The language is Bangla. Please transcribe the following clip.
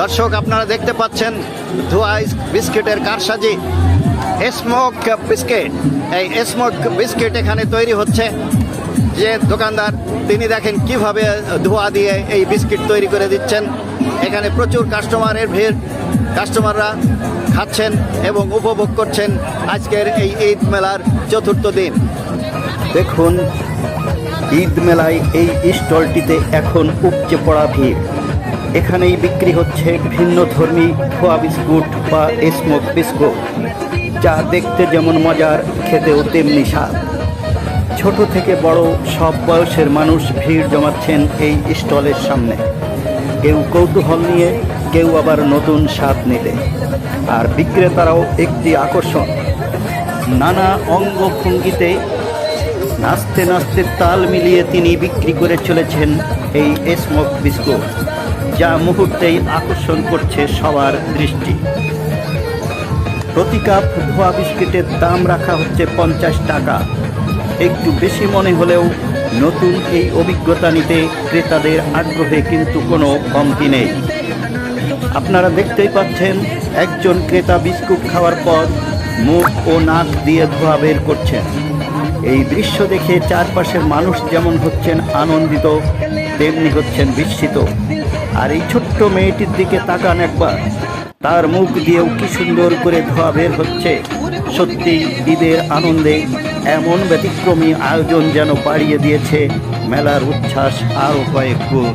দর্শক, আপনারা দেখতে পাচ্ছেন ধোয়া বিস্কিটের কারসাজি। স্মোক বিস্কিট, এই স্মোক বিস্কিট এখানে তৈরি হচ্ছে। যে দোকানদার তিনি দেখেন কিভাবে ধোয়া দিয়ে এই বিস্কিট তৈরি করে দিচ্ছেন। এখানে প্রচুর কাস্টমারের ভিড়, কাস্টমাররা খাচ্ছেন এবং উপভোগ করছেন আজকের এই ঈদ মেলার চতুর্থ দিন। দেখুন, ঈদ মেলায় এই স্টলটিতে এখন উপচে পড়া ভিড়। এখানেই বিক্রি হচ্ছে ভিন্ন ধর্মী ধোয়া বিস্কুট বা স্মোক বিস্কুট, যা দেখতে যেমন মজার, খেতেও তেমনি স্বাদ। ছোট থেকে বড় সব বয়সের মানুষ ভিড় জমাচ্ছেন এই স্টলের সামনে, কেউ কৌতূহল নিয়ে, কেউ আবার নতুন স্বাদ নিতে। আর বিক্রেতারাও একটি আকর্ষণ। নানা অঙ্গভঙ্গিতে নাচতে নাচতে তাল মিলিয়ে তিনি বিক্রি করে চলেছেন এই স্মোক বিস্কুট, যা মুহূর্তেই আকর্ষণ করছে সবার দৃষ্টি। প্রতি কাপ ধোয়া বিস্কিটের দাম রাখা হচ্ছে 50 টাকা। একটু বেশি মনে হলেও নতুন এই অভিজ্ঞতা নিতে ক্রেতাদের আগ্রহে কিন্তু কোনো কমতি নেই। আপনারা দেখতেই পাচ্ছেন, একজন ক্রেতা বিস্কুট খাওয়ার পর মুখ ও নাক দিয়ে ধোঁয়া বের করছেন। এই দৃশ্য দেখে চারপাশের মানুষ যেমন হচ্ছেন আনন্দিত, তেমনি হচ্ছেন বিস্মিত। আর এই ছোট্ট মেয়েটির দিকে তাকান একবার, তার মুখ দিয়েও কি সুন্দর করে ধোঁয়া বের হচ্ছে। সত্যি ঈদের আনন্দে এমন ব্যতিক্রমী আয়োজন যেন বাড়িয়ে দিয়েছে মেলার উচ্ছ্বাস আরও কয়েক গুণ।